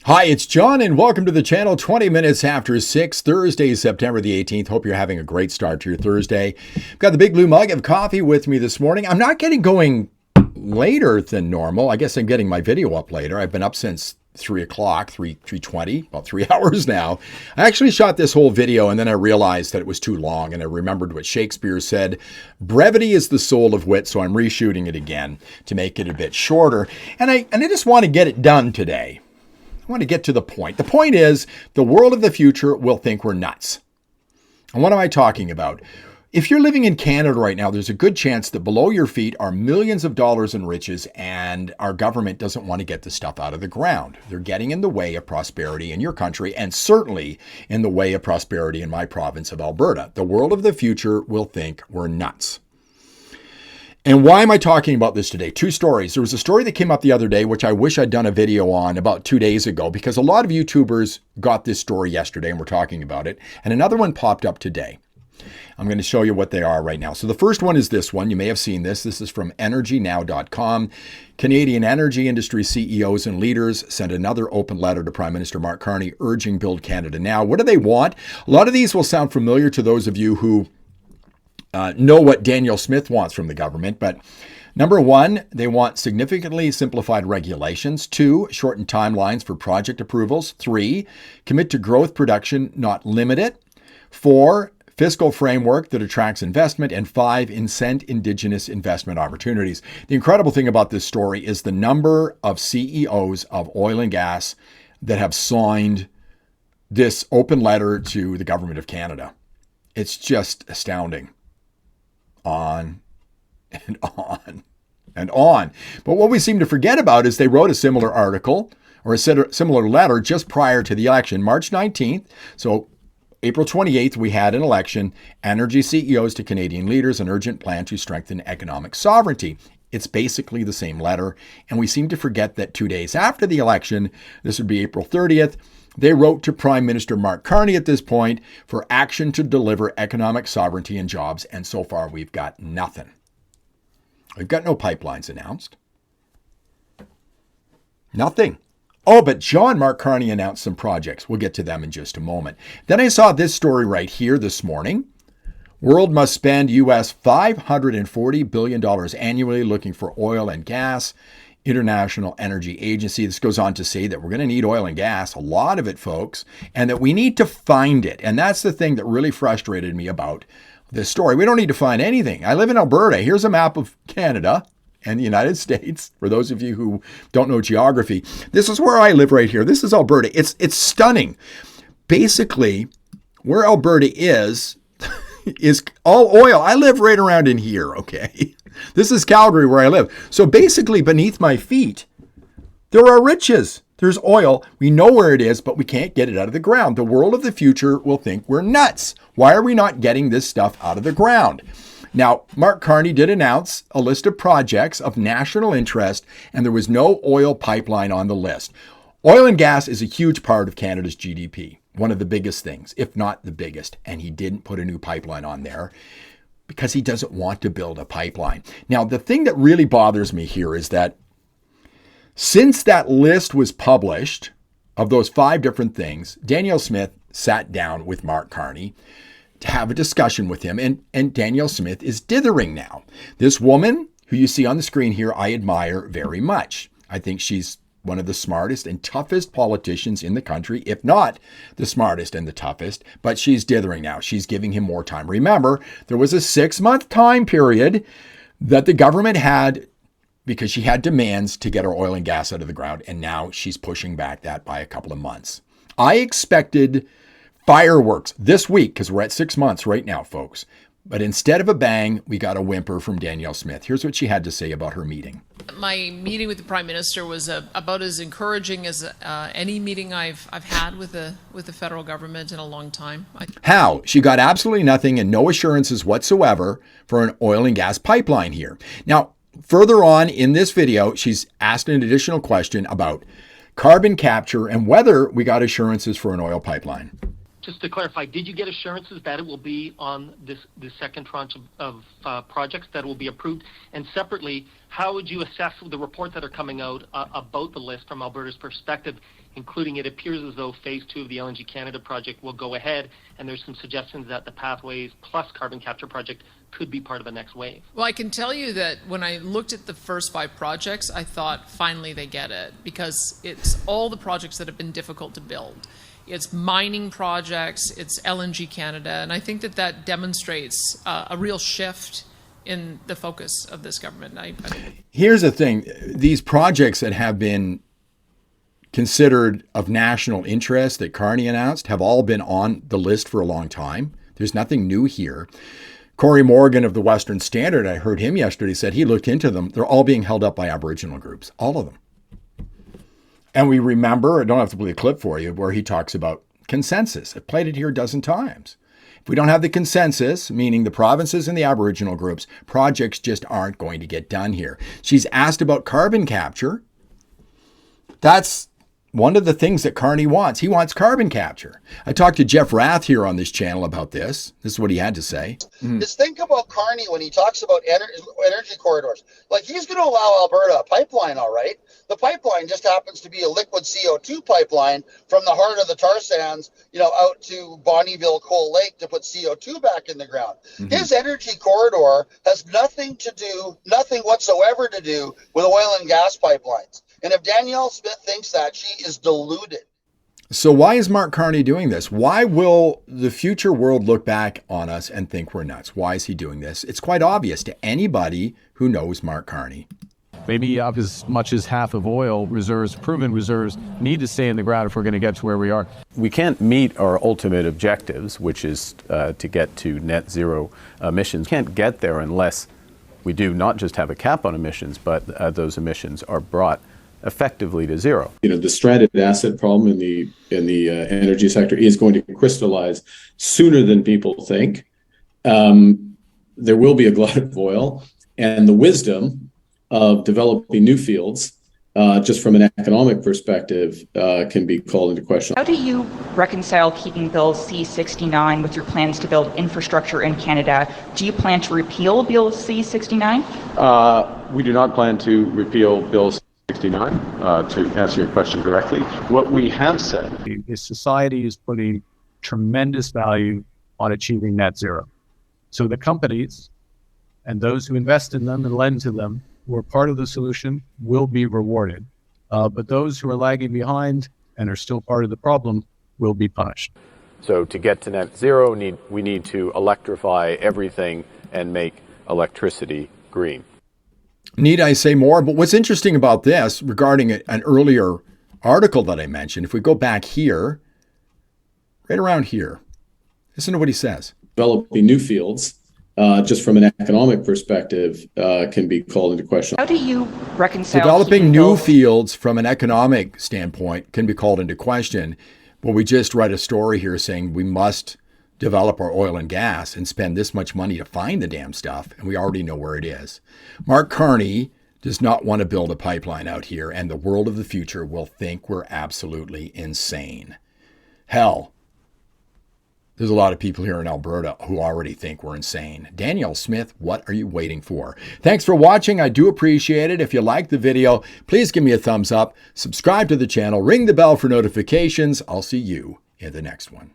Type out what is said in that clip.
Hi, it's John, and welcome to the channel. 20 minutes after 6, Thursday, September the 18th. Hope you're having a great start to your Thursday. I've got the big blue mug of coffee with me this morning. I'm not getting going later than normal. I guess I'm getting my video up later. I've been up since 3 o'clock, 3:20, about 3 hours now. I actually shot this whole video, and then I realized that it was too long, and I remembered what Shakespeare said. Brevity is the soul of wit, so I'm reshooting it again to make it a bit shorter. And I just want to get it done today. I want to get to the point. The point is, the world of the future will think we're nuts. And what am I talking about? If you're living in Canada right now, there's a good chance that below your feet are millions of dollars in riches, and our government doesn't want to get the stuff out of the ground. They're getting in the way of prosperity in your country, and certainly in the way of prosperity in my province of Alberta. The world of the future will think we're nuts. And why am I talking about this today? Two stories. There was a story that came up the other day, which I wish I'd done a video on about 2 days ago, because a lot of YouTubers got this story yesterday and were talking about it. And another one popped up today. I'm going to show you what they are right now. So the first one is this one. You may have seen this. This is from energynow.com. Canadian energy industry CEOs and leaders sent another open letter to Prime Minister Mark Carney urging Build Canada Now. What do they want? A lot of these will sound familiar to those of you who know what Danielle Smith wants from the government. But number one, they want significantly simplified regulations. 2, shortened timelines for project approvals. 3, commit to growth production, not limit it. 4, fiscal framework that attracts investment. And 5, incent Indigenous investment opportunities. The incredible thing about this story is the number of CEOs of oil and gas that have signed this open letter to the government of Canada. It's just astounding. On and on and on. But what we seem to forget about is they wrote a similar article or a similar letter just prior to the election, March 19th. So April 28th, we had an election, energy CEOs to Canadian leaders, an urgent plan to strengthen economic sovereignty. It's basically the same letter. And we seem to forget that 2 days after the election, this would be April 30th, they wrote to Prime Minister Mark Carney at this point for action to deliver economic sovereignty and jobs. And so far, we've got nothing. We've got no pipelines announced. Nothing. Oh, but Mark Carney announced some projects. We'll get to them in just a moment. Then I saw this story right here this morning. World must spend US $540 billion annually looking for oil and gas. International Energy Agency. This goes on to say that we're going to need oil and gas, a lot of it, folks, and that we need to find it. And that's the thing that really frustrated me about this story. We don't need to find anything. I live in Alberta. Here's a map of Canada and the United States. For those of you who don't know geography, this is where I live right here. This is Alberta. It's stunning. Basically, where Alberta is all oil. I live right around in here, okay? This is Calgary where I live. So basically beneath my feet, there are riches. There's oil. We know where it is, but we can't get it out of the ground. The world of the future will think we're nuts. Why are we not getting this stuff out of the ground? Now, Mark Carney did announce a list of projects of national interest, and there was no oil pipeline on the list. Oil and gas is a huge part of Canada's GDP, one of the biggest things, if not the biggest, and he didn't put a new pipeline on there because he doesn't want to build a pipeline. Now, the thing that really bothers me here is that since that list was published of those 5 different things, Danielle Smith sat down with Mark Carney to have a discussion with him, and Danielle Smith is dithering now. This woman, who you see on the screen here, I admire very much. I think she's one of the smartest and toughest politicians in the country, if not the smartest and the toughest, but she's dithering now. She's giving him more time. Remember, there was a 6-month time period that the government had because she had demands to get our oil and gas out of the ground, and now she's pushing back that by a couple of months. I expected fireworks this week because we're at 6 months right now, folks. But instead of a bang, we got a whimper from Danielle Smith. Here's what she had to say about her meeting. My meeting with the Prime Minister was about as encouraging as any meeting I've had with the federal government in a long time. How? She got absolutely nothing and no assurances whatsoever for an oil and gas pipeline here. Now, further on in this video, she's asked an additional question about carbon capture and whether we got assurances for an oil pipeline. Just to clarify, did you get assurances that it will be on this second tranche of projects that will be approved? And separately, how would you assess the reports that are coming out about the list from Alberta's perspective, including it appears as though phase 2 of the LNG Canada project will go ahead, and there's some suggestions that the Pathways plus carbon capture project could be part of the next wave? Well, I can tell you that when I looked at the first 5 projects, I thought finally they get it, because it's all the projects that have been difficult to build. It's mining projects, it's LNG Canada, and I think that demonstrates a real shift in the focus of this government. Here's the thing. These projects that have been considered of national interest that Carney announced have all been on the list for a long time. There's nothing new here. Corey Morgan of the Western Standard, I heard him yesterday, said he looked into them. They're all being held up by Aboriginal groups, all of them. And we remember, I don't have to play a clip for you, where he talks about consensus. I've played it here a dozen times. If we don't have the consensus, meaning the provinces and the Aboriginal groups, projects just aren't going to get done here. She's asked about carbon capture. That's one of the things that Carney wants. He wants carbon capture. I talked to Jeff Rath here on this channel about this. This is what he had to say. Just think about Carney when he talks about energy corridors. Like, he's going to allow Alberta a pipeline, all right? The pipeline just happens to be a liquid CO2 pipeline from the heart of the tar sands, out to Bonnyville Coal Lake to put CO2 back in the ground. Mm-hmm. His energy corridor has nothing whatsoever to do with oil and gas pipelines. And if Danielle Smith thinks that, she is deluded. So why is Mark Carney doing this? Why will the future world look back on us and think we're nuts? Why is he doing this? It's quite obvious to anybody who knows Mark Carney. Maybe as much as half of oil reserves, proven reserves, need to stay in the ground if we're going to get to where we are. We can't meet our ultimate objectives, which is to get to net zero emissions. We can't get there unless we do not just have a cap on emissions, but those emissions are brought effectively to zero. The stranded asset problem in the energy sector is going to crystallize sooner than people think. There will be a glut of oil, and the wisdom of developing new fields, just from an economic perspective, can be called into question. How do you reconcile keeping Bill C-69 with your plans to build infrastructure in Canada? Do you plan to repeal Bill C-69? We do not plan to repeal Bill C-69. To answer your question directly, what we have said is society is putting tremendous value on achieving net zero. So the companies and those who invest in them and lend to them, who are part of the solution, will be rewarded. But those who are lagging behind and are still part of the problem will be punished. So to get to net zero, we need to electrify everything and make electricity green. Need I say more? But what's interesting about this, regarding an earlier article that I mentioned, if we go back here, right around here, listen to what he says. Developing new fields, just from an economic perspective, can be called into question. How do you reconcile developing new fields from an economic standpoint can be called into question? Well, we just read a story here saying we must develop our oil and gas and spend this much money to find the damn stuff, and we already know where it is. Mark Carney does not want to build a pipeline out here, and the world of the future will think we're absolutely insane. Hell, there's a lot of people here in Alberta who already think we're insane. Danielle Smith, what are you waiting for? Thanks for watching. I do appreciate it. If you liked the video, please give me a thumbs up, subscribe to the channel, ring the bell for notifications. I'll see you in the next one.